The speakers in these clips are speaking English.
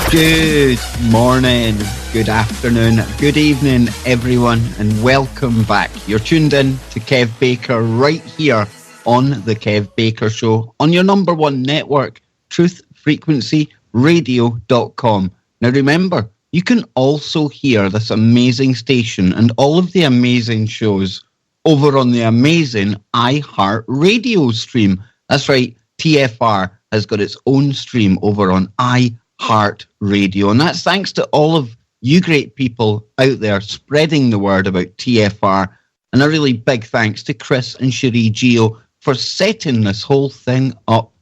Good morning, good afternoon, good evening, everyone, and welcome back. You're tuned in to Kev Baker right here on The Kev Baker Show on your number one network, truthfrequencyradio.com. Now remember, you can also hear this amazing station and all of the amazing shows over on the amazing iHeartRadio stream. That's right, TFR has got its own stream over on iHeartRadio. And that's thanks to all of you great people out there spreading the word about TFR. And a really big thanks to Chris and Cherie Gio for setting this whole thing up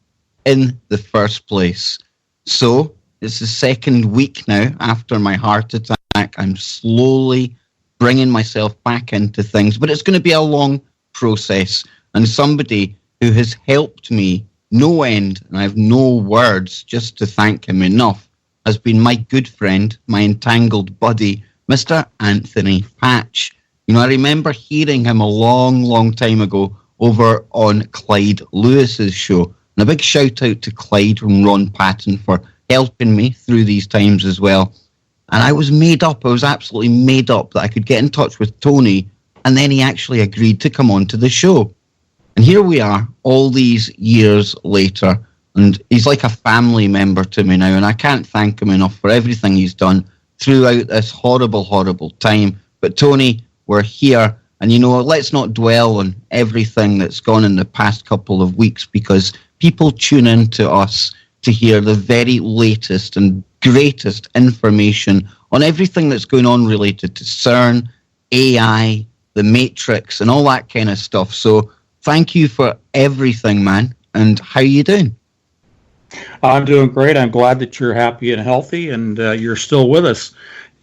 in the first place. So, it's the second week now after my heart attack. I'm slowly bringing myself back into things, but it's going to be a long process. And somebody who has helped me no end, and I have no words just to thank him enough, has been my good friend, my entangled buddy, Mr. Anthony Patch. You know, I remember hearing him a long, long time ago over on Clyde Lewis's show. And a big shout out to Clyde and Ron Patton for helping me through these times as well. And I was absolutely made up that I could get in touch with Tony, and then he actually agreed to come on to the show. And here we are, all these years later, and he's like a family member to me now, and I can't thank him enough for everything he's done throughout this horrible, horrible time. But Tony, we're here, and you know, let's not dwell on everything that's gone in the past couple of weeks, because people tune in to us to hear the very latest and greatest information on everything that's going on related to CERN, AI, the Matrix, and all that kind of stuff. So thank you for everything, man. And how are you doing? I'm doing great. I'm glad that you're happy and healthy, and you're still with us.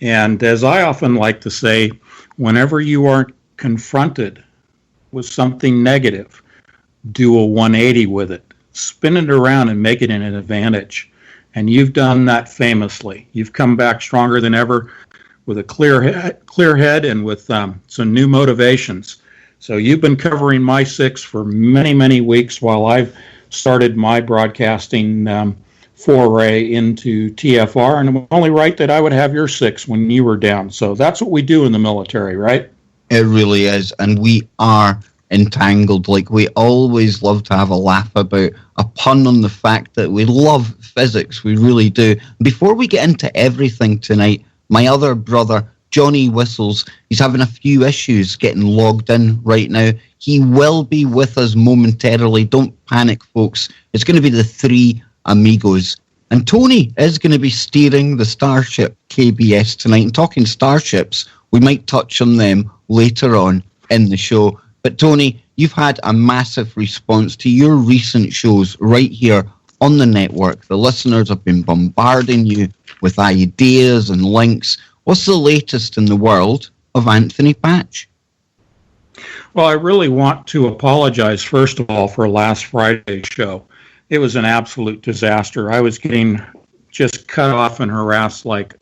And as I often like to say, whenever you are confronted with something negative, do a 180 with it. Spin it around and make it an advantage. And you've done that famously. You've come back stronger than ever with a clear head and with some new motivations. So you've been covering my 6 for many, many weeks while I've started my broadcasting foray into TFR. And it was only right that I would have your 6 when you were down. So that's what we do in the military, right? It really is. And we are entangled. Like, we always love to have a laugh about a pun on the fact that we love physics. We really do. Before we get into everything tonight, my other brother, Johnny Whistles, he's having a few issues getting logged in right now. He will be with us momentarily. Don't panic, folks. It's going to be the 3 amigos. And Tony is going to be steering the Starship KBS tonight. And talking starships, we might touch on them later on in the show. But Tony, you've had a massive response to your recent shows right here on the network. The listeners have been bombarding you with ideas and links. What's the latest in the world of Anthony Patch? Well, I really want to apologize, first of all, for last Friday's show. It was an absolute disaster. I was getting just cut off and harassed like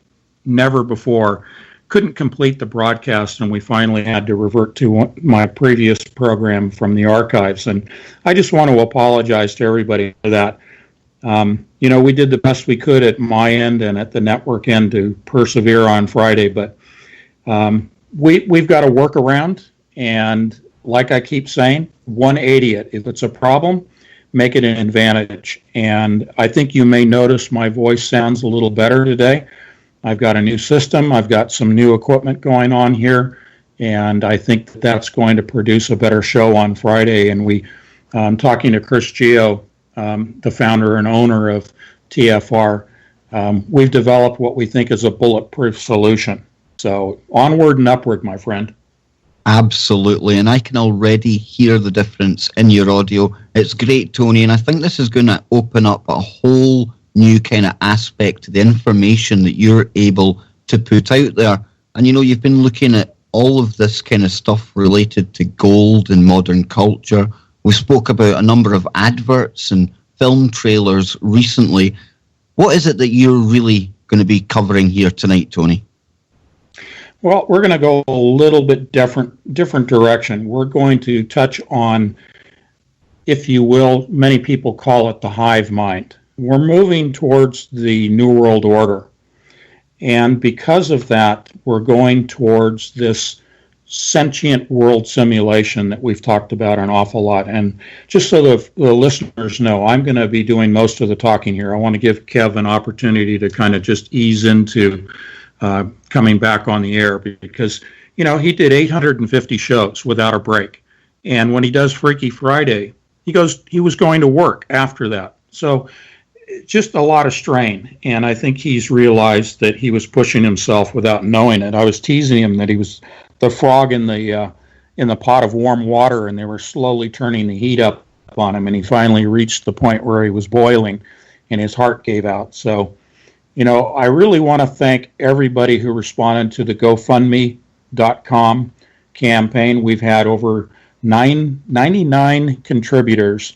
never before. Couldn't complete the broadcast, and we finally had to revert to my previous program from the archives. And I just want to apologize to everybody for that. You know, we did the best we could at my end and at the network end to persevere on Friday, but we've got a workaround. And like I keep saying, 180 it. If it's a problem, make it an advantage. And I think you may notice my voice sounds a little better today. I've got a new system. I've got some new equipment going on here, and I think that's going to produce a better show on Friday. And I'm talking to Chris Gio, the founder and owner of TFR. We've developed what we think is a bulletproof solution. So onward and upward, my friend. Absolutely, and I can already hear the difference in your audio. It's great, Tony, and I think this is going to open up a whole new kind of aspect to the information that you're able to put out there. And you know, you've been looking at all of this kind of stuff related to gold and modern culture. We spoke about a number of adverts and film trailers recently. What is it that you're really going to be covering here tonight, Tony? Well, we're going to go a little bit different direction. We're going to touch on if you will, many people call it the hive mind. We're moving towards the New World Order. And because of that, we're going towards this sentient world simulation that we've talked about an awful lot. And just so the listeners know, I'm going to be doing most of the talking here. I want to give Kev an opportunity to kind of just ease into coming back on the air, because, you know, he did 850 shows without a break. And when he does Freaky Friday, he was going to work after that. So just a lot of strain, and I think he's realized that he was pushing himself without knowing it. I was teasing him that he was the frog in the pot of warm water, and they were slowly turning the heat up on him, and he finally reached the point where he was boiling, and his heart gave out. So, you know, I really want to thank everybody who responded to the GoFundMe.com campaign. We've had over 99 contributors.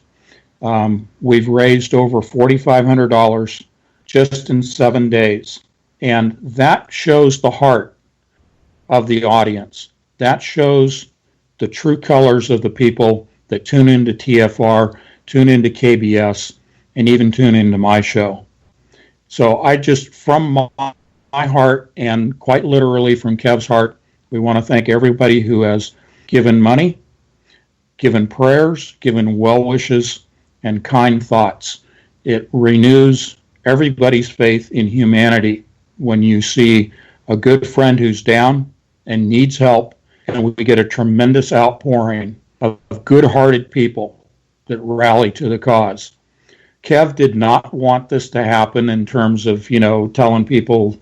We've raised over $4,500 just in 7 days. And that shows the heart of the audience. That shows the true colors of the people that tune into TFR, tune into KBS, and even tune into my show. So I just, from my heart, and quite literally from Kev's heart, we want to thank everybody who has given money, given prayers, given well wishes, and kind thoughts. It renews everybody's faith in humanity when you see a good friend who's down and needs help, and we get a tremendous outpouring of good-hearted people that rally to the cause. Kev did not want this to happen in terms of, you know, telling people,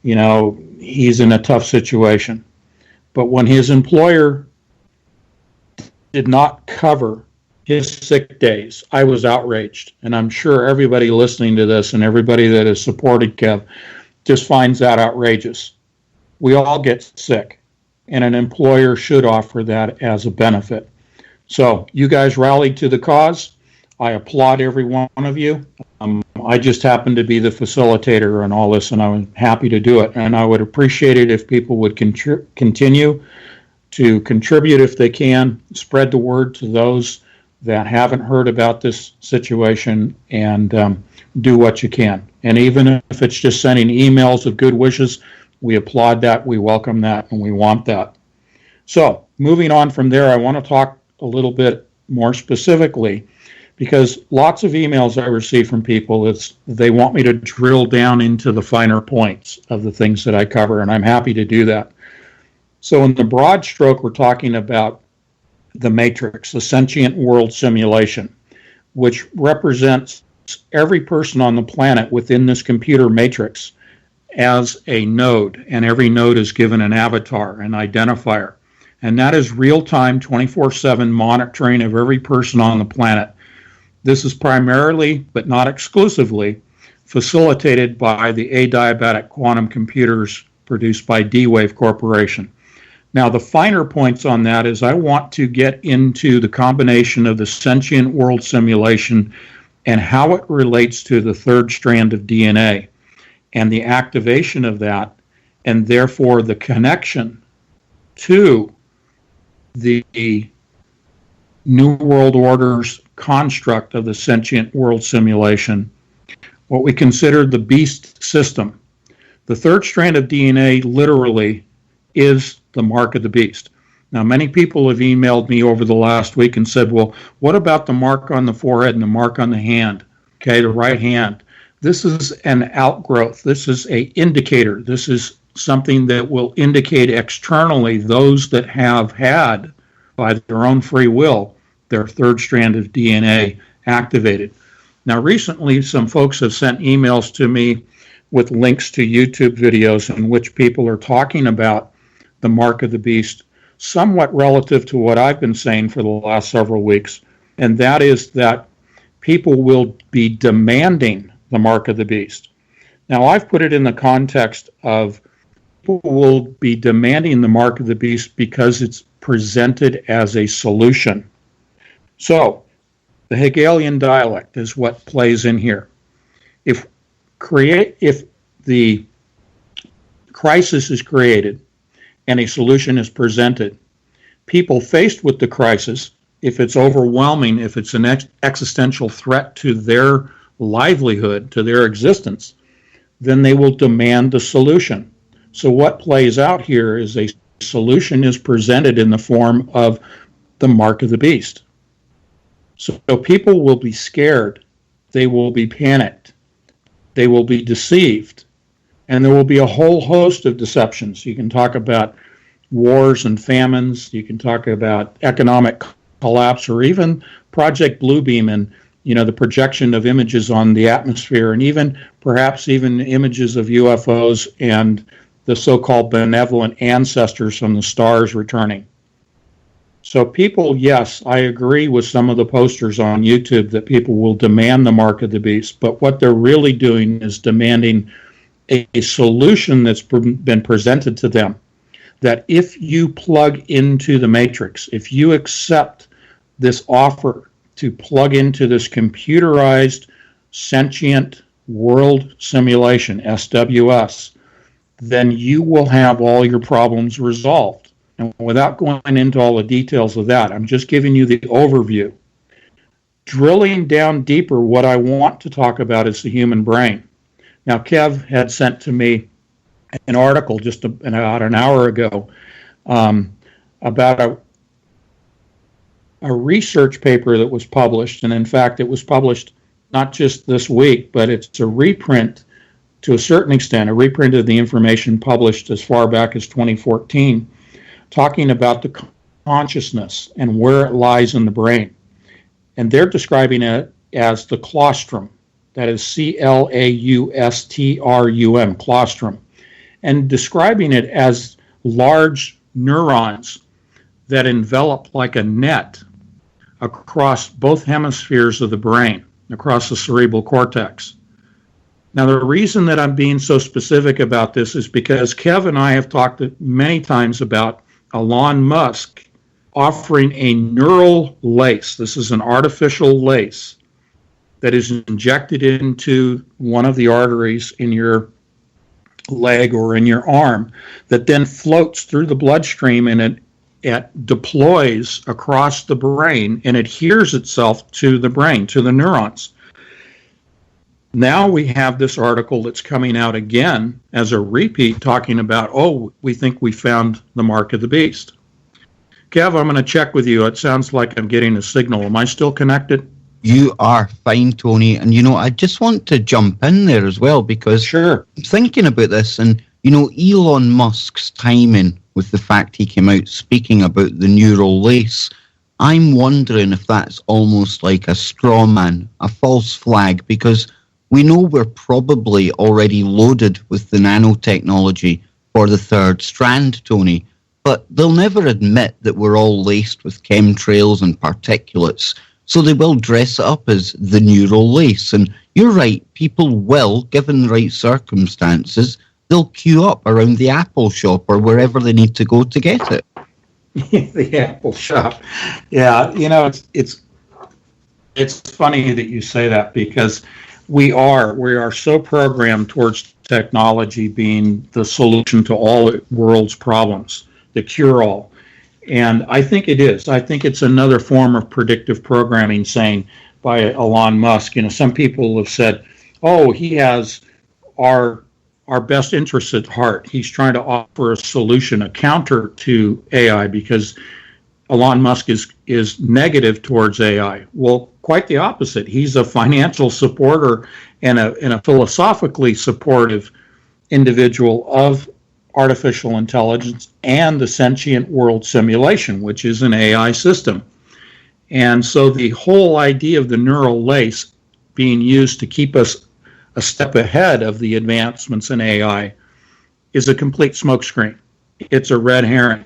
you know, he's in a tough situation. But when his employer did not cover his sick days, I was outraged. And I'm sure everybody listening to this and everybody that has supported Kev just finds that outrageous. We all get sick, and an employer should offer that as a benefit. So you guys rallied to the cause. I applaud every one of you. I just happen to be the facilitator in all this, and I'm happy to do it. And I would appreciate it if people would continue to contribute if they can, spread the word to those that haven't heard about this situation, and do what you can. And even if it's just sending emails of good wishes, we applaud that, we welcome that, and we want that. So moving on from there, I want to talk a little bit more specifically, because lots of emails I receive from people, they want me to drill down into the finer points of the things that I cover, and I'm happy to do that. So in the broad stroke, we're talking about the Matrix, the sentient world simulation, which represents every person on the planet within this computer matrix as a node, and every node is given an avatar, an identifier. And that is real-time, 24/7 monitoring of every person on the planet. This is primarily, but not exclusively, facilitated by the adiabatic quantum computers produced by D-Wave Corporation. Now, the finer points on that is I want to get into the combination of the sentient world simulation and how it relates to the third strand of DNA and the activation of that, and therefore the connection to the New World Order's construct of the sentient world simulation, what we consider the beast system. The third strand of DNA literally is the mark of the beast. Now, many people have emailed me over the last week and said, well, what about the mark on the forehead and the mark on the hand? Okay, the right hand. This is an outgrowth. This is an indicator. This is something that will indicate externally those that have had, by their own free will, their third strand of DNA activated. Now, recently, some folks have sent emails to me with links to YouTube videos in which people are talking about the mark of the beast, somewhat relative to what I've been saying for the last several weeks, and that is that people will be demanding the mark of the beast. Now, I've put it in the context of people will be demanding the mark of the beast because it's presented as a solution. So, the Hegelian dialect is what plays in here. If the crisis is created and a solution is presented, people faced with the crisis if it's overwhelming, if it's an existential threat to their livelihood, to their existence, then they will demand a solution. So what plays out here is a solution is presented in the form of the mark of the beast. So people will be scared, they will be panicked, they will be deceived, and there will be a whole host of deceptions. You can talk about wars and famines, you can talk about economic collapse, or even Project Bluebeam and the projection of images on the atmosphere, and even perhaps even images of UFOs and the so-called benevolent ancestors from the stars returning. So people, yes, I agree with some of the posters on YouTube that people will demand the mark of the beast, but what they're really doing is demanding a solution that's been presented to them, that if you plug into the matrix, if you accept this offer to plug into this computerized sentient world simulation, SWS, then you will have all your problems resolved. And without going into all the details of that, I'm just giving you the overview. Drilling down deeper, what I want to talk about is the human brain. Now, Kev had sent to me an article just about an hour ago about a research paper that was published, and in fact, it was published not just this week, but it's a reprint to a certain extent, a reprint of the information published as far back as 2014, talking about the consciousness and where it lies in the brain. And they're describing it as the claustrum, that is claustrum, claustrum, and describing it as large neurons that envelop like a net across both hemispheres of the brain, across the cerebral cortex. Now, the reason that I'm being so specific about this is because Kev and I have talked many times about Elon Musk offering a neural lace. This is an artificial lace that is injected into one of the arteries in your leg or in your arm that then floats through the bloodstream, and it deploys across the brain and adheres itself to the brain, to the neurons. Now we have this article that's coming out again as a repeat talking about, we think we found the mark of the beast. Kev, I'm going to check with you. It sounds like I'm getting a signal. Am I still connected? You are fine, Tony. And, I just want to jump in there as well because Sure. I'm thinking about this and, Elon Musk's timing with the fact he came out speaking about the neural lace. I'm wondering if that's almost like a straw man, a false flag, because we know we're probably already loaded with the nanotechnology for the third strand, Tony, but they'll never admit that we're all laced with chemtrails and particulates, so they will dress it up as the neural lace. And you're right, people will, given the right circumstances, they'll queue up around the Apple shop or wherever they need to go to get it. The Apple shop. Yeah, it's funny that you say that because we are so programmed towards technology being the solution to all the world's problems, the cure-all. And I think it is. I think it's another form of predictive programming saying by Elon Musk. Some people have said, he has our best interests at heart. He's trying to offer a solution, a counter to AI, because Elon Musk is negative towards AI. Well, quite the opposite. He's a financial supporter and a philosophically supportive individual of artificial intelligence and the sentient world simulation, which is an AI system. And so the whole idea of the neural lace being used to keep us a step ahead of the advancements in AI is a complete smokescreen. It's a red herring.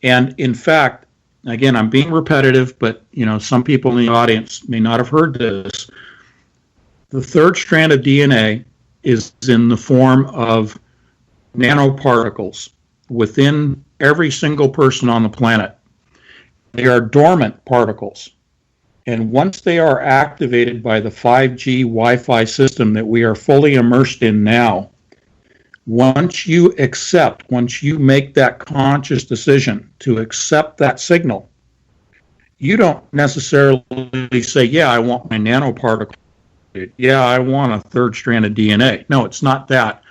And in fact, again, I'm being repetitive, but some people in the audience may not have heard this. The third strand of DNA is in the form of nanoparticles within every single person on the planet. They are dormant particles. And once they are activated by the 5G Wi-Fi system that we are fully immersed in now, once you make that conscious decision to accept that signal, you don't necessarily say, yeah, I want my nanoparticle. Yeah, I want a third strand of DNA. No, it's not that.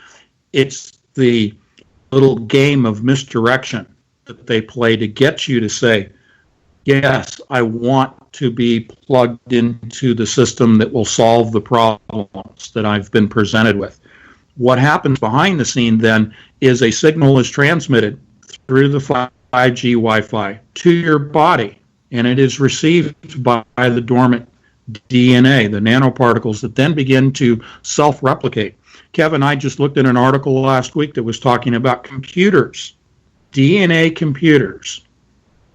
It's the little game of misdirection that they play to get you to say, yes, I want to be plugged into the system that will solve the problems that I've been presented with. What happens behind the scene then is a signal is transmitted through the 5G Wi-Fi to your body, and it is received by the dormant DNA, the nanoparticles that then begin to self-replicate. Kevin, I just looked at an article last week that was talking about computers, DNA computers.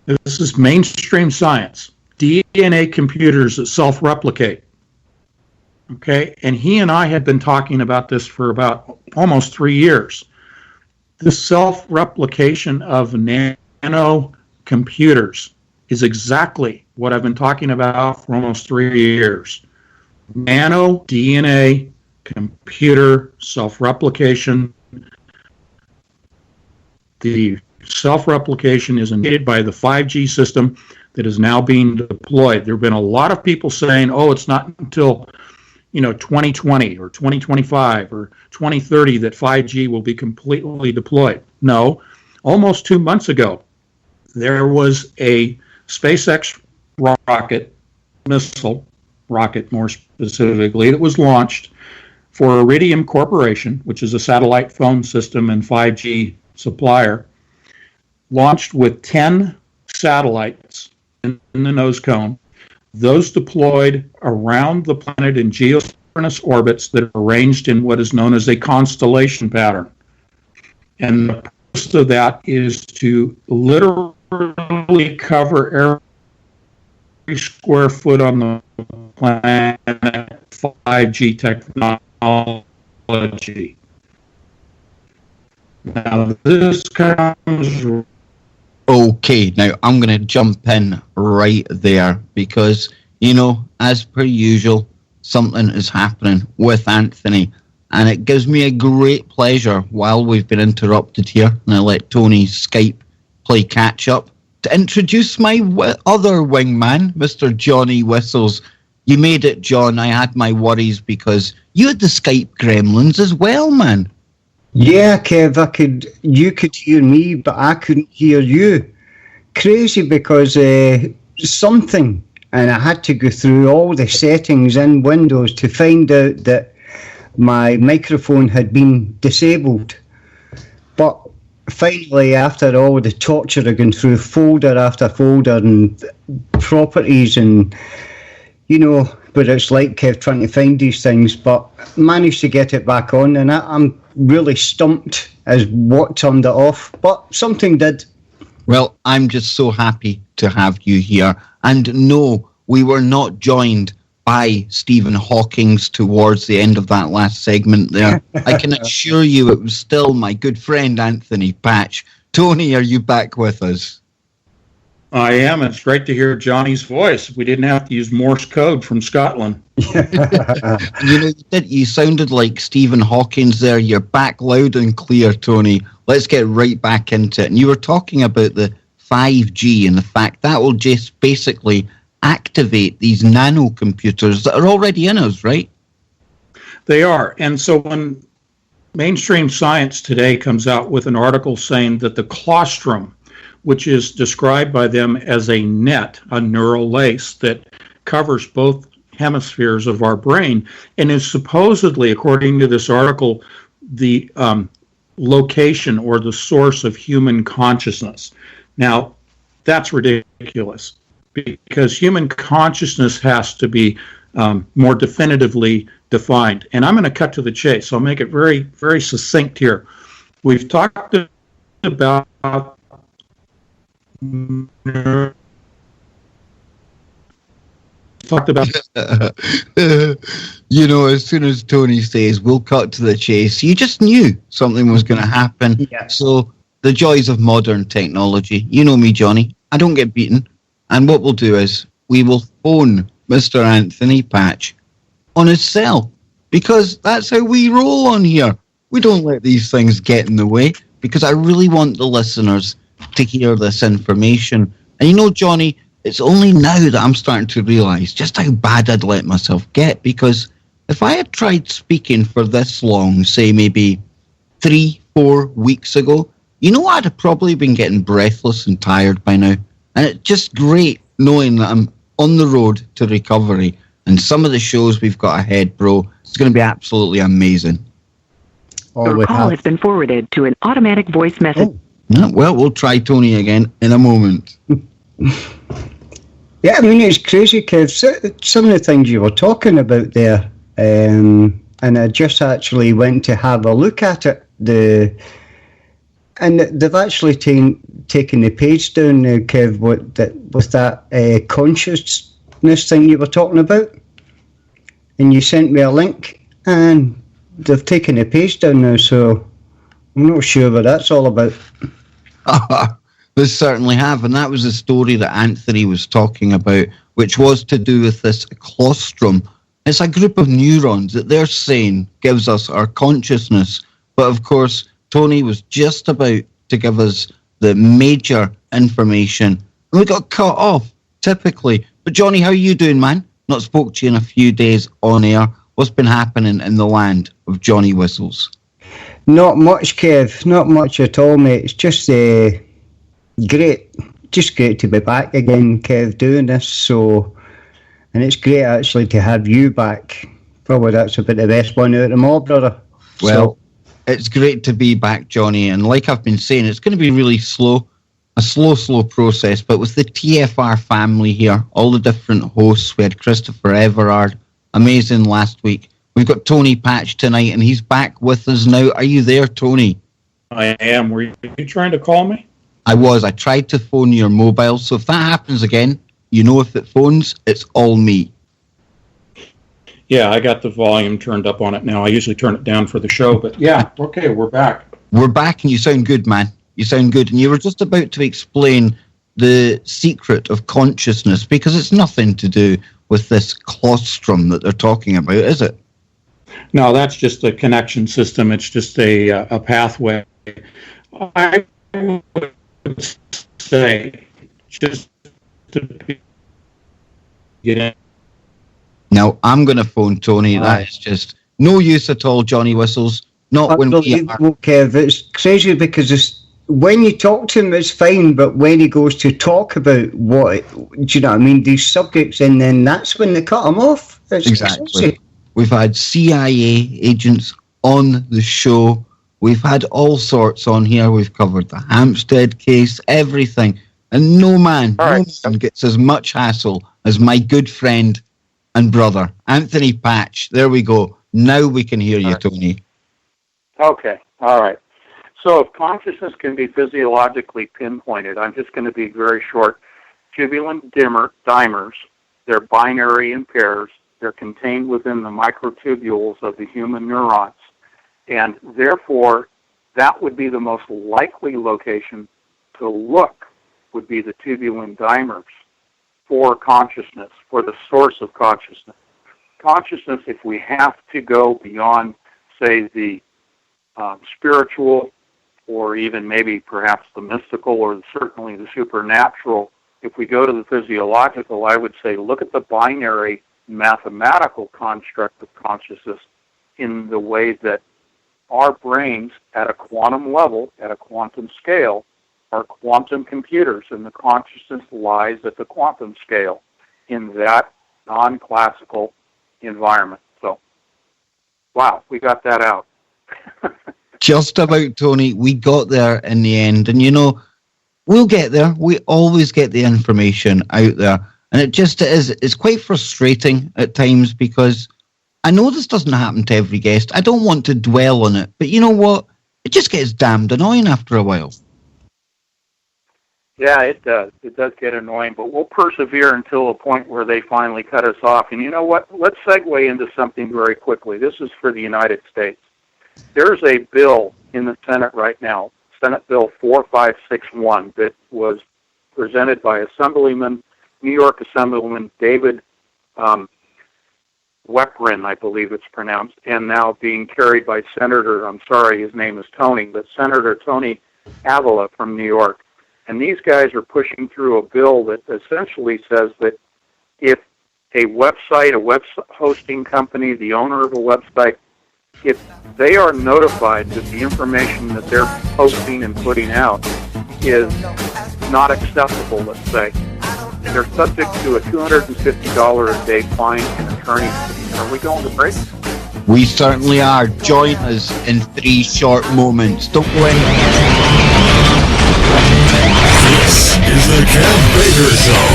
This is mainstream science. DNA computers that self-replicate. Okay, and he and I had been talking about this for about almost 3 years. The self-replication of nano computers is exactly what I've been talking about for almost 3 years. Nano DNA computer self-replication. The self-replication is enabled by the 5G system that is now being deployed. There have been a lot of people saying, oh, it's not until 2020 or 2025 or 2030 that 5G will be completely deployed. No, almost 2 months ago, there was a SpaceX rocket more specifically, that was launched for Iridium Corporation, which is a satellite phone system and 5G supplier, launched with 10 satellites in the nose cone. Those deployed around the planet in geosynchronous orbits that are arranged in what is known as a constellation pattern. And the purpose of that is to literally cover every square foot on the planet 5G technology. Now, this comes... Okay, now I'm going to jump in right there because, as per usual, something is happening with Anthony. And it gives me a great pleasure while we've been interrupted here, and I let Tony's Skype play catch up, to introduce my other wingman, Mr. Johnny Whistles. You made it, John. I had my worries because you had the Skype gremlins as well, man. Yeah, Kev, you could hear me, but I couldn't hear you. Crazy because something, and I had to go through all the settings in Windows to find out that my microphone had been disabled. But finally, after all the torture of going through folder after folder and properties and, but it's like Kev trying to find these things, but managed to get it back on, and I'm really stumped as what turned it off, but something did. Well, I'm just so happy to have you here. And no, we were not joined by Stephen Hawking's towards the end of that last segment there. I can assure you it was still my good friend Anthony Patch. Tony, are you back with us? I am. It's great to hear Johnny's voice. We didn't have to use Morse code from Scotland. You sounded like Stephen Hawking's there. You're back loud and clear, Tony. Let's get right back into it. And you were talking about the 5G and the fact that will just basically activate these nanocomputers that are already in us, right? They are. And so when mainstream science today comes out with an article saying that the colostrum, which is described by them as a net, a neural lace that covers both hemispheres of our brain, and is supposedly, according to this article, the location or the source of human consciousness. Now, that's ridiculous because human consciousness has to be more definitively defined. And I'm going to cut to the chase. I'll make it very, very succinct here. We've talked about as soon as Tony says we'll cut to the chase, you just knew something was going to happen. Yeah. So the joys of modern technology. You know me, Johnny. I don't get beaten. And what we'll do is we will phone Mr. Anthony Patch on his cell, because that's how we roll on here. We don't let these things get in the way, because I really want the listeners to hear this information. And Johnny, it's only now that I'm starting to realise just how bad I'd let myself get, because if I had tried speaking for this long, say maybe 3-4 weeks ago, I'd have probably been getting breathless and tired by now. And it's just great knowing that I'm on the road to recovery, and some of the shows we've got ahead, bro, it's going to be absolutely amazing. Your call has been forwarded to an automatic voice message. Oh. Yeah, well, we'll try Tony again in a moment. Yeah, I mean, it's crazy, Kev. Some of the things you were talking about there, and I just actually went to have a look at it. And they've actually taken the page down now, Kev, with that consciousness thing you were talking about. And you sent me a link, and they've taken the page down now, so I'm not sure what that's all about. They certainly have, and that was the story that Anthony was talking about, which was to do with this colostrum. It's a group of neurons that they're saying gives us our consciousness, but of course, Tony was just about to give us the major information, and we got cut off, typically. But Johnny, how are you doing, man? Not spoke to you in a few days on air. What's been happening in the land of Johnny Whistles? Not much, Kev. Not much at all, mate. It's just great. Just great to be back again, Kev, doing this. So, and it's great actually to have you back. Probably that's about the best one out of them all, brother. Well, it's great to be back, Johnny. And like I've been saying, it's going to be really slow. A slow process. But with the TFR family here, all the different hosts, we had Christopher Everard, amazing last week. We've got Tony Patch tonight, and he's back with us now. Are you there, Tony? I am. Were you trying to call me? I was. I tried to phone your mobile, so if that happens again, if it phones, it's all me. Yeah, I got the volume turned up on it now. I usually turn it down for the show, but yeah, okay, we're back. We're back, and you sound good, man. You sound good. And you were just about to explain the secret of consciousness, because it's nothing to do with this colostrum that they're talking about, is it? No, that's just a connection system. It's just a pathway. I would say just to get in. Now, I'm going to phone Tony. That is just no use at all, Johnny Whistles. Not when we are. Kev, it's crazy because when you talk to him, it's fine, but when he goes to talk about do you know what I mean, these subjects, and then that's when they cut him off. It's exactly. Crazy. We've had CIA agents on the show. We've had all sorts on here. We've covered the Hampstead case, everything. And no man gets as much hassle as my good friend and brother, Anthony Patch. There we go. Now we can hear you, Tony. Okay. All right. So if consciousness can be physiologically pinpointed, I'm just going to be very short. Tubulin dimers, they're binary in pairs. They're contained within the microtubules of the human neurons. And therefore, that would be the most likely location to look, would be the tubulin dimers for consciousness, for the source of consciousness. Consciousness, if we have to go beyond, say, the spiritual, or even maybe perhaps the mystical, or certainly the supernatural, if we go to the physiological, I would say look at the binary mathematical construct of consciousness in the way that our brains at a quantum level, at a quantum scale, are quantum computers, and the consciousness lies at the quantum scale in that non-classical environment. So, wow, we got that out. Just about, Tony. We got there in the end. And, we'll get there. We always get the information out there. And it's quite frustrating at times, because I know this doesn't happen to every guest. I don't want to dwell on it. But you know what? It just gets damned annoying after a while. Yeah, it does. It does get annoying, but we'll persevere until a point where they finally cut us off. And you know what? Let's segue into something very quickly. This is for the United States. There's a bill in the Senate right now, Senate Bill 4561, that was presented by New York Assemblyman David Weprin, I believe it's pronounced, and now being carried by Senator, his name is Tony, but Senator Tony Avila from New York. And these guys are pushing through a bill that essentially says that if a web hosting company, the owner of a website, if they are notified that the information that they're posting and putting out is not acceptable, let's say, they're subject to a $250 a day fine and attorney fees. Are we going to break? We certainly are. Join us in 3 short moments. Don't go anywhere. This is the Kev Baker Show.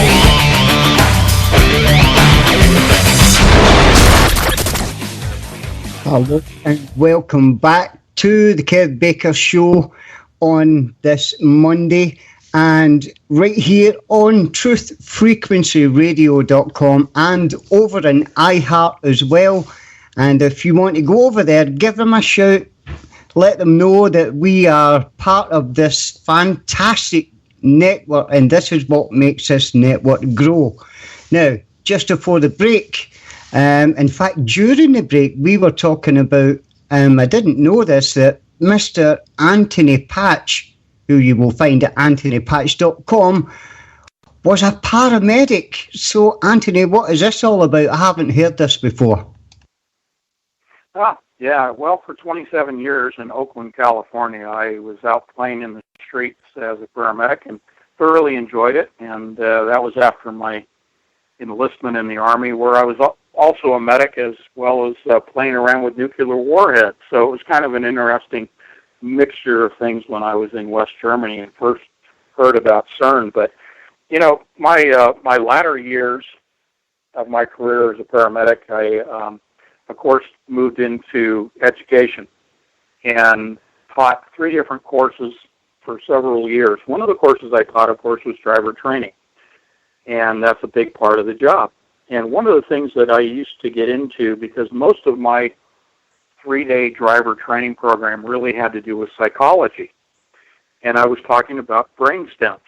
Hello and welcome back to the Kev Baker Show on this Monday, and right here on truthfrequencyradio.com and over in iHeart as well. And if you want to go over there, give them a shout, let them know that we are part of this fantastic network, and this is what makes this network grow. Now, just before the break, in fact, during the break, we were talking about, I didn't know this, that Mr. Anthony Patch, who you will find at anthonypatch.com, was a paramedic. So, Anthony, what is this all about? I haven't heard this before. Yeah. Well, for 27 years in Oakland, California, I was out playing in the streets as a paramedic and thoroughly enjoyed it. And that was after my enlistment in the Army, where I was also a medic as well as playing around with nuclear warheads. So it was kind of an interesting mixture of things when I was in West Germany and first heard about CERN. But, you know, my latter years of my career as a paramedic, I, of course, moved into education and taught 3 different courses for several years. One of the courses I taught, of course, was driver training, and that's a big part of the job. And one of the things that I used to get into, because most of my 3-day driver training program really had to do with psychology, and I was talking about brain stems.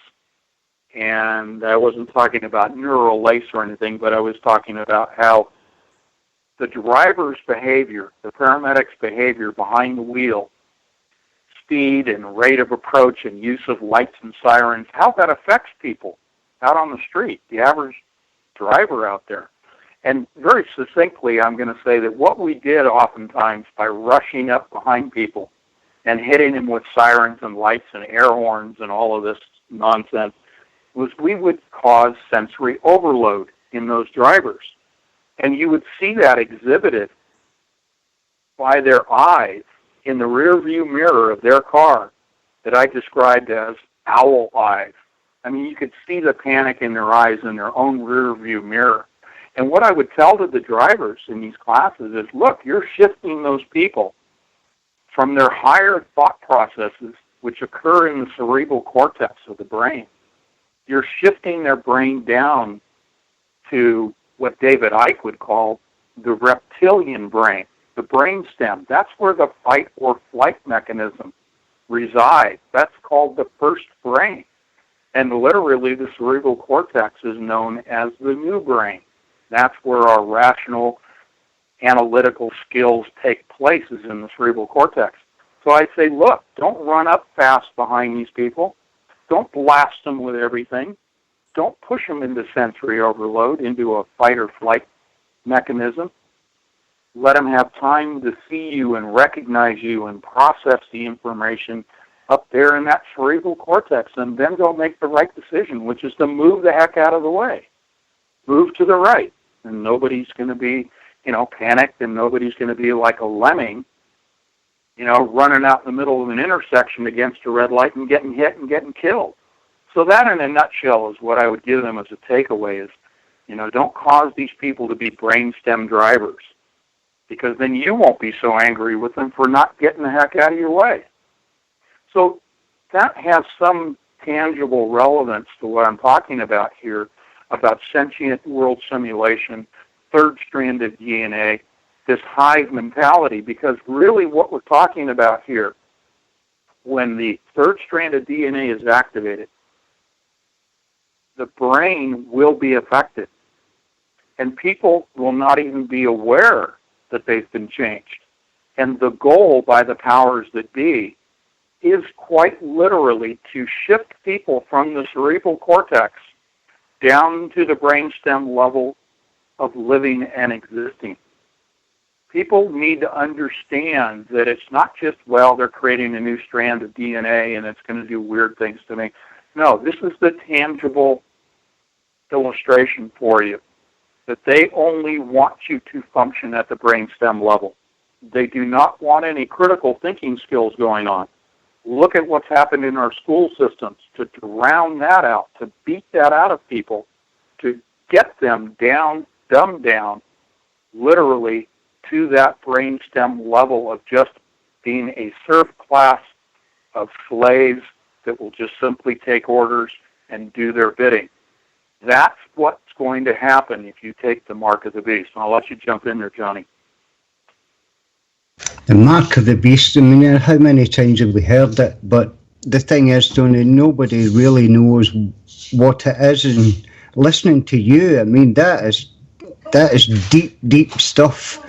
And I wasn't talking about neural lace or anything, but I was talking about how the driver's behavior, the paramedic's behavior behind the wheel, speed and rate of approach and use of lights and sirens, how that affects people out on the street, the average driver out there. And very succinctly, I'm going to say that what we did oftentimes by rushing up behind people and hitting them with sirens and lights and air horns and all of this nonsense was we would cause sensory overload in those drivers. And you would see that exhibited by their eyes in the rear view mirror of their car that I described as owl eyes. I mean, you could see the panic in their eyes in their own rear view mirror. And what I would tell to the drivers in these classes is, look, you're shifting those people from their higher thought processes, which occur in the cerebral cortex of the brain. You're shifting their brain down to what David Icke would call the reptilian brain, the brain stem. That's where the fight or flight mechanism resides. That's called the first brain. And literally the cerebral cortex is known as the new brain. That's where our rational, analytical skills take place, is in the cerebral cortex. So I say, look, don't run up fast behind these people. Don't blast them with everything. Don't push them into sensory overload, into a fight or flight mechanism. Let them have time to see you and recognize you and process the information up there in that cerebral cortex, and then they'll make the right decision, which is to move the heck out of the way. Move to the right, and nobody's going to be, panicked, and nobody's going to be like a lemming, running out in the middle of an intersection against a red light and getting hit and getting killed. So that, in a nutshell, is what I would give them as a takeaway is, don't cause these people to be brainstem drivers, because then you won't be so angry with them for not getting the heck out of your way. So that has some tangible relevance to what I'm talking about here, about sentient world simulation, third-stranded DNA, this hive mentality, because really what we're talking about here, when the third-stranded DNA is activated, the brain will be affected. And people will not even be aware that they've been changed. And the goal by the powers that be is quite literally to shift people from the cerebral cortex down to the brainstem level of living and existing. People need to understand that it's not just, well, they're creating a new strand of DNA and it's going to do weird things to me. No, this is the tangible illustration for you, that they only want you to function at the brainstem level. They do not want any critical thinking skills going on. Look at what's happened in our school systems to drown that out, to beat that out of people, to get them down, dumbed down, literally to that brainstem level of just being a serf class of slaves that will just simply take orders and do their bidding. That's what's going to happen if you take the mark of the beast. And I'll let you jump in there, Johnny. The mark of the beast, I mean, how many times have we heard it? But the thing is, Tony, nobody really knows what it is. And listening to you, I mean, that is deep, deep stuff.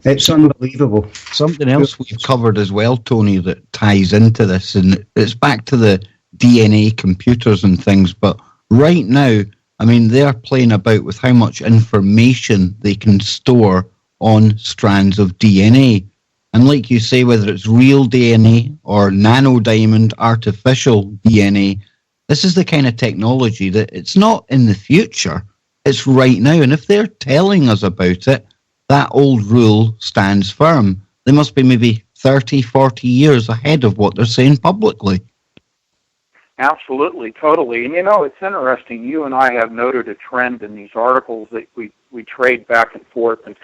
It's unbelievable. Something else we've covered as well, Tony, that ties into this, and it's back to the DNA computers and things, but right now, I mean, they're playing about with how much information they can store on strands of DNA. And like you say, whether it's real DNA or nanodiamond artificial DNA, this is the kind of technology that it's not in the future, it's right now. And if they're telling us about it, that old rule stands firm. They must be maybe 30, 40 years ahead of what they're saying publicly. Absolutely, totally. And you know, it's interesting. You and I have noted a trend in these articles that we trade back and forth, and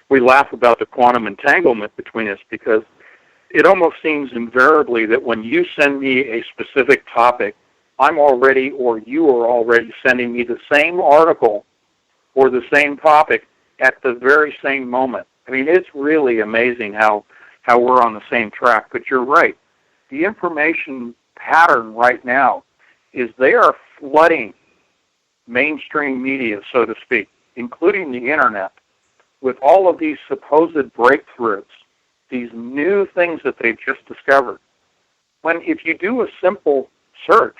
we laugh about the quantum entanglement between us, because it almost seems invariably that when you send me a specific topic, I'm already, or you are already sending me the same article or the same topic at the very same moment. I mean, it's really amazing how we're on the same track. But you're right. The information pattern right now is they are flooding mainstream media, so to speak, including the internet, with all of these supposed breakthroughs, these new things that they've just discovered. When if you do a simple search,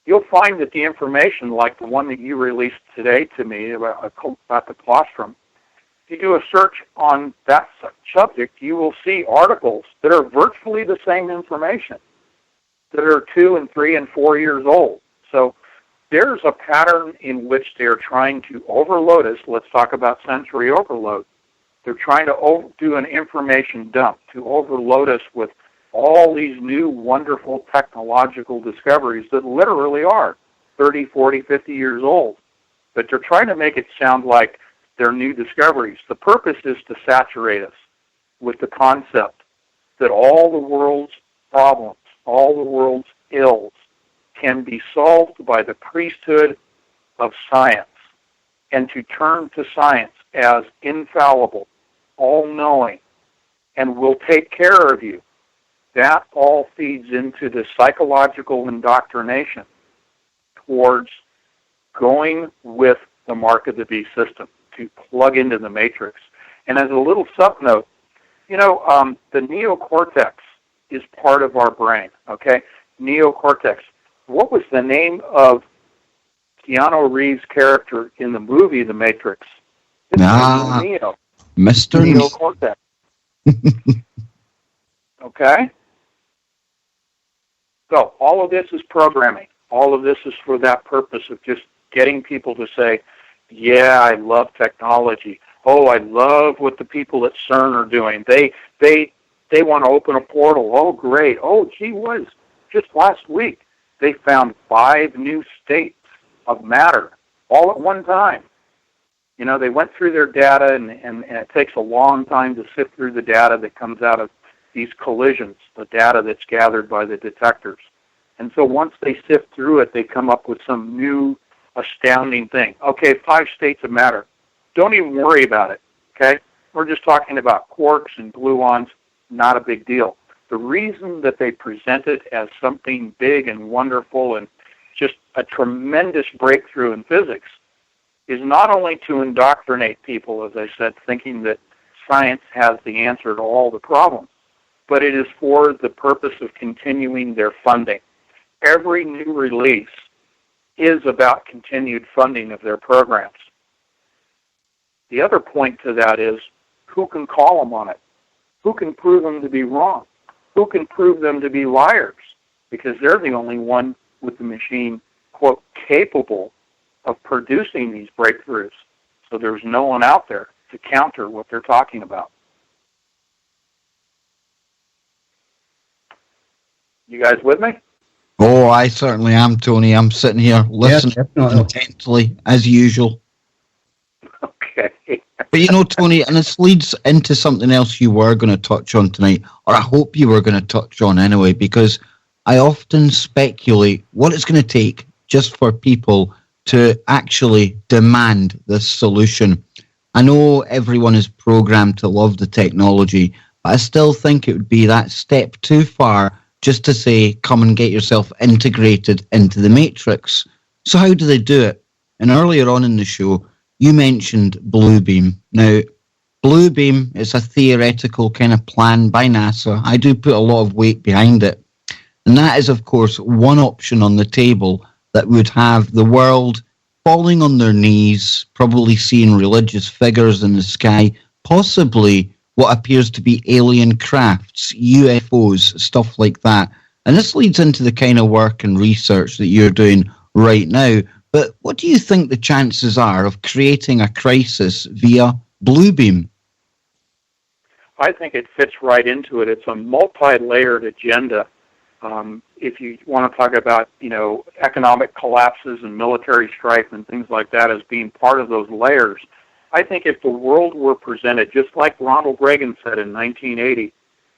you'll find that the information, like the one that you released today to me about the colostrum, if you do a search on that subject, you will see articles that are virtually the same information, that are 2 and 3 and 4 years old. So there's a pattern in which they're trying to overload us. Let's talk about sensory overload. They're trying to do an information dump, to overload us with all these new wonderful technological discoveries that literally are 30, 40, 50 years old. But they're trying to make it sound like they're new discoveries. The purpose is to saturate us with the concept that all the world's problems, all the world's ills can be solved by the priesthood of science, and to turn to science as infallible, all-knowing, and will take care of you. That all feeds into the psychological indoctrination towards going with the mark of the beast system, to plug into the matrix. And as a little sub-note, you know, the neocortex is part of our brain, okay? Neocortex. What was the name of Keanu Reeves' character in the movie The Matrix? It's Neo. Mr. Neocortex. Okay? So all of this is programming. All of this is for that purpose of just getting people to say, yeah, I love technology. Oh, I love what the people at CERN are doing. They want to open a portal. Oh, great. Oh, gee whiz. Just last week, they found 5 new states of matter all at one time. You know, they went through their data, and it takes a long time to sift through the data that comes out of these collisions, the data that's gathered by the detectors. And so once they sift through it, they come up with some new astounding thing. Okay, 5 states of matter. Don't even worry about it, okay? We're just talking about quarks and gluons, not a big deal. The reason that they present it as something big and wonderful and just a tremendous breakthrough in physics is not only to indoctrinate people, as I said, thinking that science has the answer to all the problems, but it is for the purpose of continuing their funding. Every new release is about continued funding of their programs. The other point to that is, who can call them on it? Who can prove them to be wrong? Who can prove them to be liars? Because they're the only one with the machine, quote, capable of producing these breakthroughs. So there's no one out there to counter what they're talking about. You guys with me? Oh, I certainly am, Tony. I'm sitting here listening intently, as usual. Okay. But you know, Tony, and this leads into something else you were going to touch on tonight, or I hope you were going to touch on anyway, because I often speculate what it's going to take just for people to actually demand this solution. I know everyone is programmed to love the technology, but I still think it would be that step too far just to say, come and get yourself integrated into the matrix. So how do they do it? And earlier on in the show, you mentioned Bluebeam. Now, Bluebeam is a theoretical kind of plan by NASA. I do put a lot of weight behind it. And that is, of course, one option on the table that would have the world falling on their knees, probably seeing religious figures in the sky, possibly what appears to be alien crafts, UFOs, stuff like that. And this leads into the kind of work and research that you're doing right now. But what do you think the chances are of creating a crisis via Bluebeam? I think it fits right into it. It's a multi-layered agenda. If you want to talk about, economic collapses and military strife and things like that as being part of those layers, I think if the world were presented, just like Ronald Reagan said in 1980,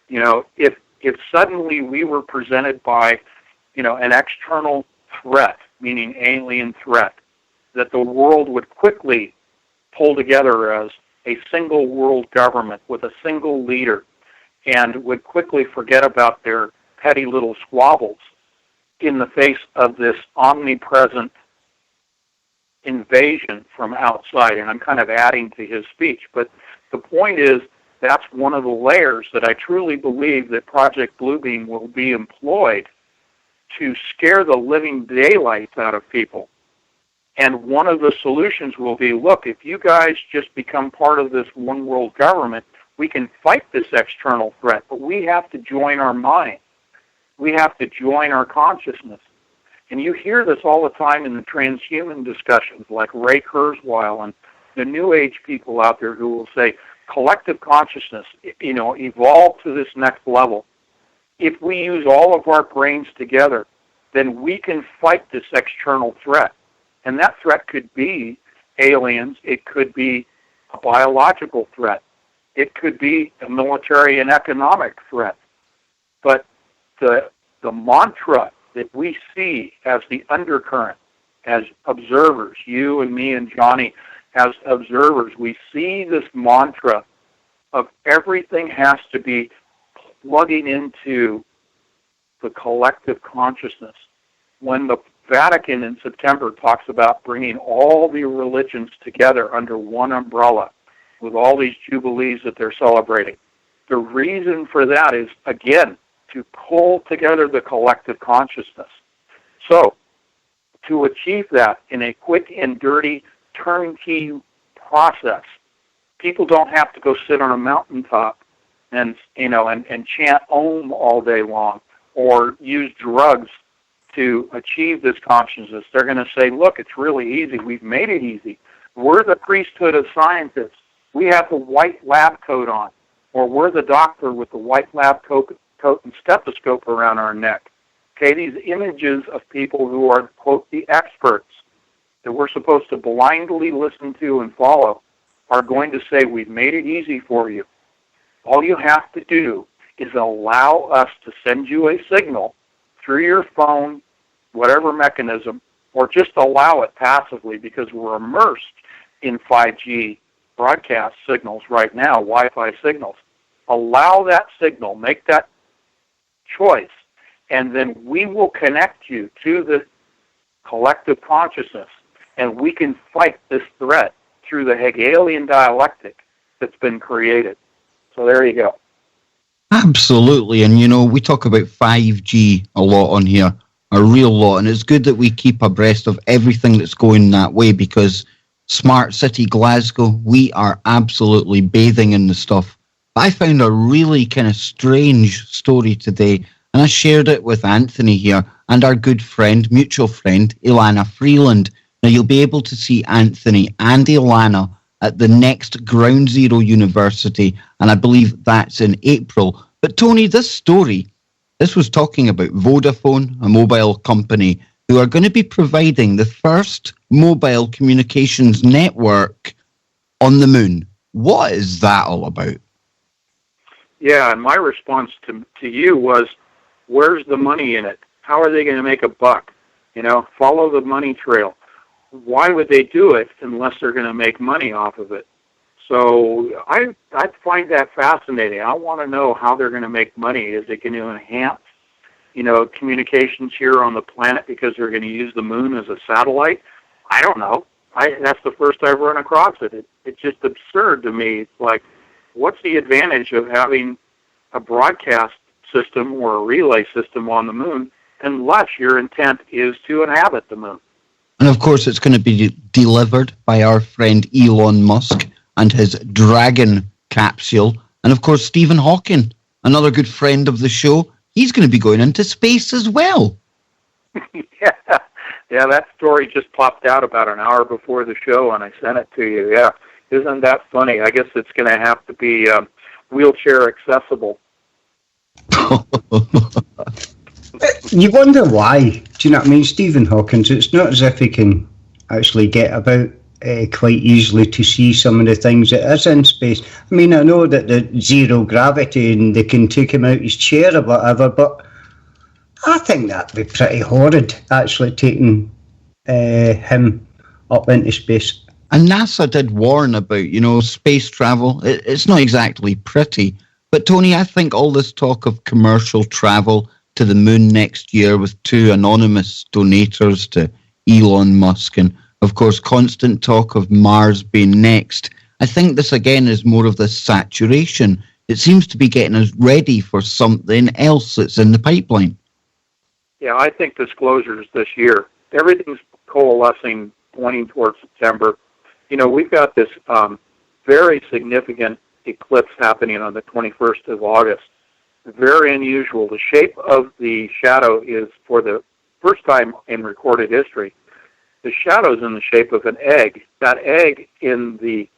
if suddenly we were presented by, an external threat, meaning alien threat, that the world would quickly pull together as a single world government with a single leader and would quickly forget about their petty little squabbles in the face of this omnipresent invasion from outside. And I'm kind of adding to his speech, but the point is that's one of the layers that I truly believe that Project Bluebeam will be employed to scare the living daylights out of people. And one of the solutions will be, look, if you guys just become part of this one world government, we can fight this external threat, but we have to join our mind. We have to join our consciousness. And you hear this all the time in the transhuman discussions, like Ray Kurzweil and the New Age people out there who will say, collective consciousness, evolve to this next level. If we use all of our brains together, then we can fight this external threat. And that threat could be aliens. It could be a biological threat. It could be a military and economic threat. But the mantra that we see as the undercurrent, as observers, you and me and Johnny, as observers, we see this mantra of everything has to be plugging into the collective consciousness. When the Vatican in September talks about bringing all the religions together under one umbrella with all these jubilees that they're celebrating, the reason for that is, again, to pull together the collective consciousness. So, to achieve that in a quick and dirty turnkey process, people don't have to go sit on a mountaintop and chant Om all day long or use drugs to achieve this consciousness. They're going to say, look, it's really easy. We've made it easy. We're the priesthood of scientists. We have the white lab coat on, or we're the doctor with the white lab coat and stethoscope around our neck. Okay, these images of people who are, quote, the experts that we're supposed to blindly listen to and follow are going to say, we've made it easy for you. All you have to do is allow us to send you a signal through your phone, whatever mechanism, or just allow it passively, because we're immersed in 5G broadcast signals right now, Wi-Fi signals. Allow that signal, make that choice, and then we will connect you to the collective consciousness, and we can fight this threat through the Hegelian dialectic that's been created. So there you go. Absolutely. And, we talk about 5G a lot on here, a real lot. And it's good that we keep abreast of everything that's going that way, because Smart City Glasgow, we are absolutely bathing in the stuff. But I found a really kind of strange story today, and I shared it with Anthony here and our good friend, mutual friend, Ilana Freeland. Now, you'll be able to see Anthony and Ilana at the next Ground Zero University, and I believe that's in April. But Tony, this was talking about Vodafone, a mobile company, who are going to be providing the first mobile communications network on the moon. What is that all about? Yeah, and my response to you was, where's the money in it? How are they going to make a buck? Follow the money trail. Why would they do it unless they're going to make money off of it? So I find that fascinating. I want to know how they're going to make money. Is it going to enhance, communications here on the planet because they're going to use the moon as a satellite? I don't know. That's the first I've run across it. It's just absurd to me. It's like, what's the advantage of having a broadcast system or a relay system on the moon unless your intent is to inhabit the moon? And of course, it's going to be delivered by our friend Elon Musk and his Dragon capsule. And of course, Stephen Hawking, another good friend of the show, he's going to be going into space as well. Yeah, that story just popped out about an hour before the show, and I sent it to you. Yeah, isn't that funny? I guess it's going to have to be wheelchair accessible. You wonder why. Do you know what I mean? Stephen Hawking, it's not as if he can actually get about quite easily to see some of the things that is in space. I mean, I know that the zero gravity and they can take him out his chair or whatever, but I think that'd be pretty horrid, actually, taking him up into space. And NASA did warn about, space travel. It's not exactly pretty. But Tony, I think all this talk of commercial travel to the moon next year with 2 anonymous donators to Elon Musk, and of course constant talk of Mars being next, I think this again is more of the saturation. It seems to be getting us ready for something else that's in the pipeline. Yeah, I think disclosures this year, everything's coalescing, pointing towards September. We've got this very significant eclipse happening on the 21st of August. Very unusual. The shape of the shadow is, for the first time in recorded history, the shadow is in the shape of an egg. That egg in the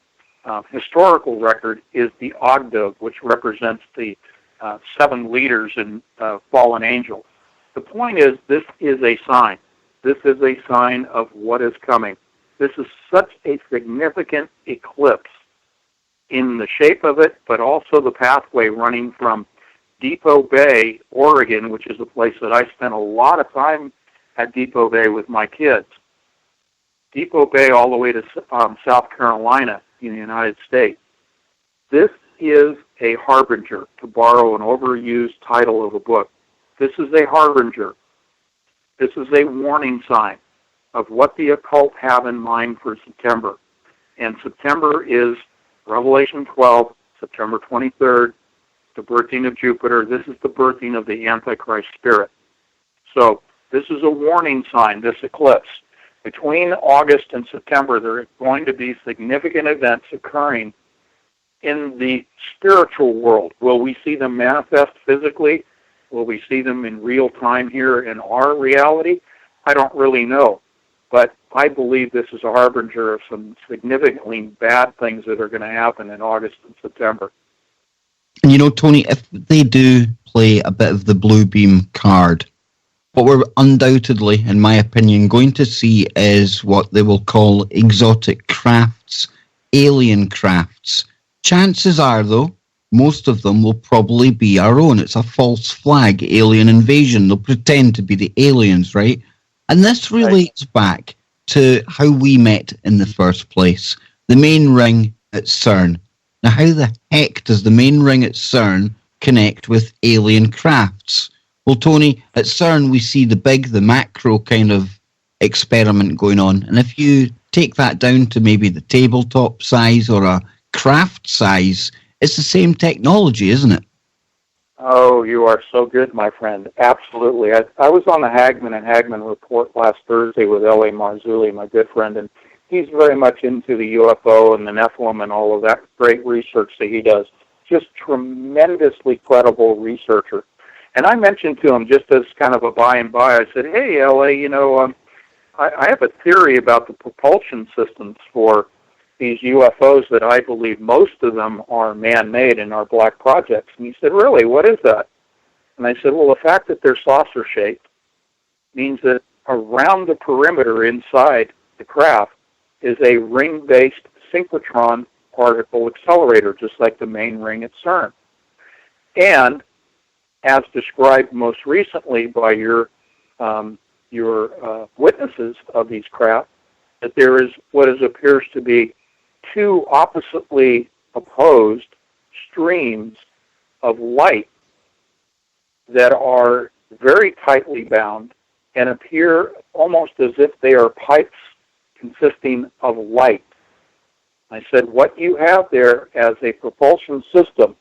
historical record is the Ogdog, which represents the 7 leaders in fallen angels. The point is, this is a sign. This is a sign of what is coming. This is such a significant eclipse in the shape of it, but also the pathway running from Depot Bay, Oregon, which is a place that I spent a lot of time at Depot Bay with my kids. Depot Bay all the way to South Carolina in the United States. This is a harbinger, to borrow an overused title of a book. This is a harbinger. This is a warning sign of what the occult have in mind for September. And September is Revelation 12, September 23rd, the birthing of Jupiter. This is the birthing of the Antichrist spirit. So this is a warning sign, this eclipse. Between August and September, there are going to be significant events occurring in the spiritual world. Will we see them manifest physically? Will we see them in real time here in our reality? I don't really know. But I believe this is a harbinger of some significantly bad things that are going to happen in August and September. And Tony, if they do play a bit of the blue beam card, what we're undoubtedly, in my opinion, going to see is what they will call exotic crafts, alien crafts. Chances are, though, most of them will probably be our own. It's a false flag alien invasion. They'll pretend to be the aliens, right? And this relates back to how we met in the first place, the main ring at CERN. Now, how the heck does the main ring at CERN connect with alien crafts? Well, Tony, at CERN we see the macro kind of experiment going on. And if you take that down to maybe the tabletop size or a craft size, it's the same technology, isn't it? Oh, you are so good, my friend. Absolutely. I was on the Hagman and Hagman report last Thursday with L.A. Marzulli, my good friend, and he's very much into the UFO and the Nephilim and all of that great research that he does. Just tremendously credible researcher. And I mentioned to him, just as kind of a by and by, I said, hey, L.A., I have a theory about the propulsion systems for these UFOs that I believe most of them are man-made and are black projects. And he said, really, what is that? And I said, well, the fact that they're saucer-shaped means that around the perimeter inside the craft is a ring-based synchrotron particle accelerator, just like the main ring at CERN. And as described most recently by your witnesses of these craft, that there is what appears to be two oppositely opposed streams of light that are very tightly bound and appear almost as if they are pipes consisting of light. I said, what you have there as a propulsion system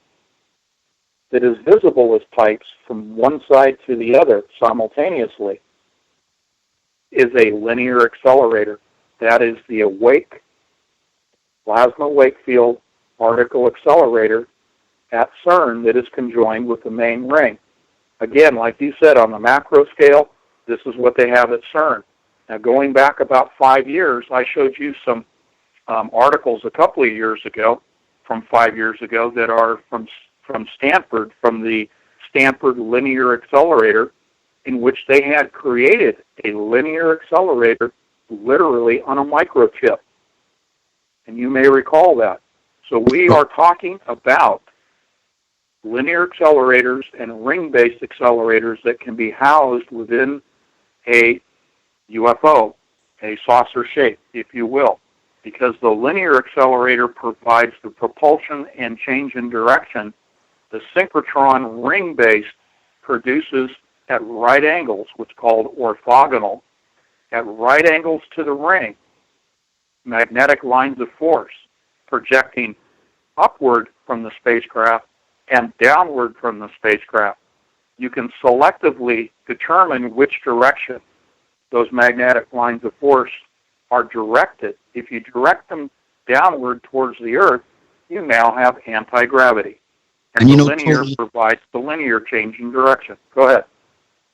that is visible as pipes from one side to the other simultaneously is a linear accelerator. That is the awake plasma wake field particle accelerator at CERN that is conjoined with the main ring. Again, like you said, on the macro scale, this is what they have at CERN. Now, going back about 5 years, I showed you some articles a couple of years ago, from 5 years ago, that are from Stanford, from the Stanford Linear Accelerator, in which they had created a linear accelerator literally on a microchip. And you may recall that. So we are talking about linear accelerators and ring-based accelerators that can be housed within a UFO, a saucer shape, if you will, because the linear accelerator provides the propulsion and change in direction. The synchrotron ring-based produces at right angles, what's called orthogonal, at right angles to the ring, magnetic lines of force projecting upward from the spacecraft and downward from the spacecraft. You can selectively determine which direction those magnetic lines of force are directed. If you direct them downward towards the Earth, you now have anti-gravity. And the linear provides the linear change in direction. Go ahead.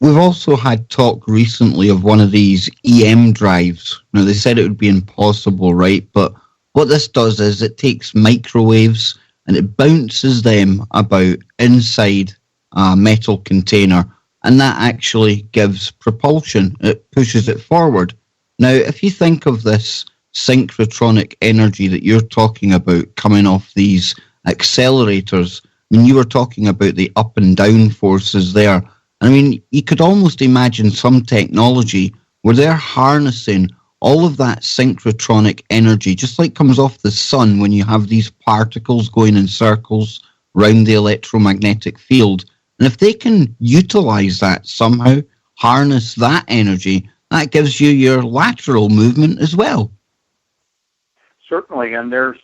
We've also had talk recently of one of these EM drives. Now, they said it would be impossible, right? But what this does is it takes microwaves and it bounces them about inside a metal container, and that actually gives propulsion. It pushes it forward. Now, if you think of this synchrotronic energy that you're talking about coming off these accelerators, I mean, you were talking about the up and down forces there. I mean, you could almost imagine some technology where they're harnessing all of that synchrotronic energy, just like comes off the sun when you have these particles going in circles around the electromagnetic field. And if they can utilize that somehow, harness that energy, that gives you your lateral movement as well. Certainly, and there's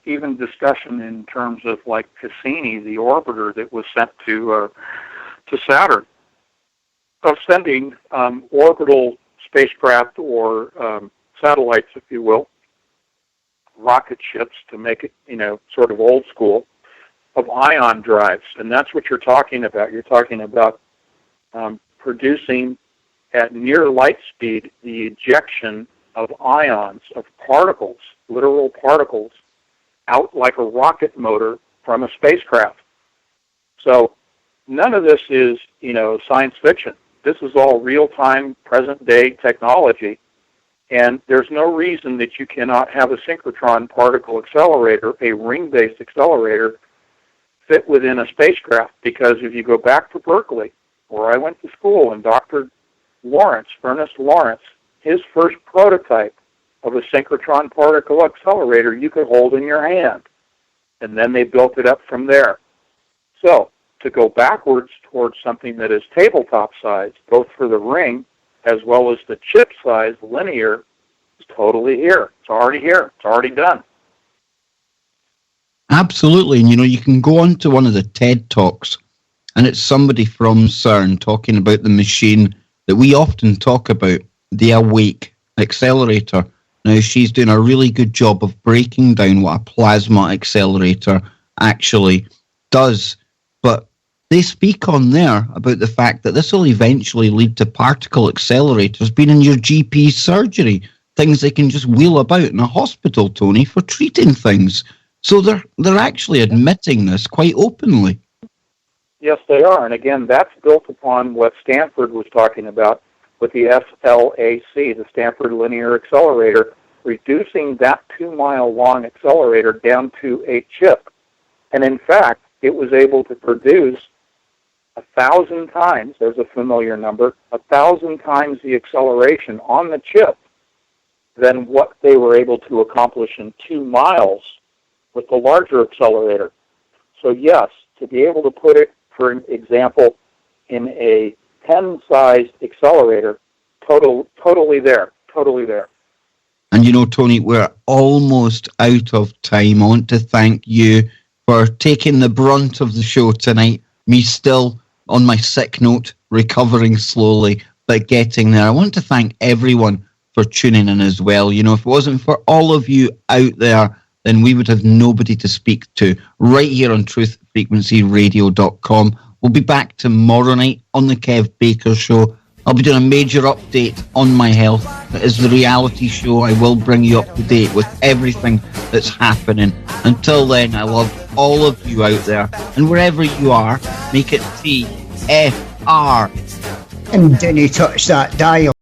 even discussion in terms of like Cassini, the orbiter that was sent to Saturn, of sending orbital spacecraft or satellites, if you will, rocket ships, to make it, sort of old school, of ion drives. And that's what you're talking about. You're talking about producing at near light speed the ejection of ions, of particles, literal particles, out like a rocket motor from a spacecraft. So none of this is, science fiction. This is all real-time, present-day technology, and there's no reason that you cannot have a synchrotron particle accelerator, a ring-based accelerator, fit within a spacecraft, because if you go back to Berkeley, where I went to school, and Dr. Lawrence, Ernest Lawrence, his first prototype of a synchrotron particle accelerator you could hold in your hand, and then they built it up from there. So, to go backwards towards something that is tabletop size, both for the ring as well as the chip size, linear, is totally here. It's already here. It's already done. Absolutely. And, you can go on to one of the TED Talks And it's somebody from CERN talking about the machine that we often talk about, the Awake accelerator. Now, she's doing a really good job of breaking down what a plasma accelerator actually does. But they speak on there about the fact that this will eventually lead to particle accelerators being in your GP surgery, things they can just wheel about in a hospital, Tony, for treating things. So they're actually admitting this quite openly. Yes, they are. And again, that's built upon what Stanford was talking about with the SLAC, the Stanford Linear Accelerator, reducing that 2-mile-long accelerator down to a chip. And in fact, it was able to produce 1,000 times, there's a familiar number, 1,000 times the acceleration on the chip than what they were able to accomplish in 2 miles with the larger accelerator. So yes, to be able to put it, for example, in a 10-sized accelerator, totally there. And you know, Tony, we're almost out of time. I want to thank you for taking the brunt of the show tonight. Me still on my sick note, recovering slowly, but getting there. I want to thank everyone for tuning in as well. You know, if it wasn't for all of you out there, then we would have nobody to speak to right here on truthfrequencyradio.com. We'll be back tomorrow night on the Kev Baker Show. I'll be doing a major update on my health. It is the reality show. I will bring you up to date with everything that's happening. Until then, I love all of you out there. And wherever you are, make it TFR. And then he touched that dial.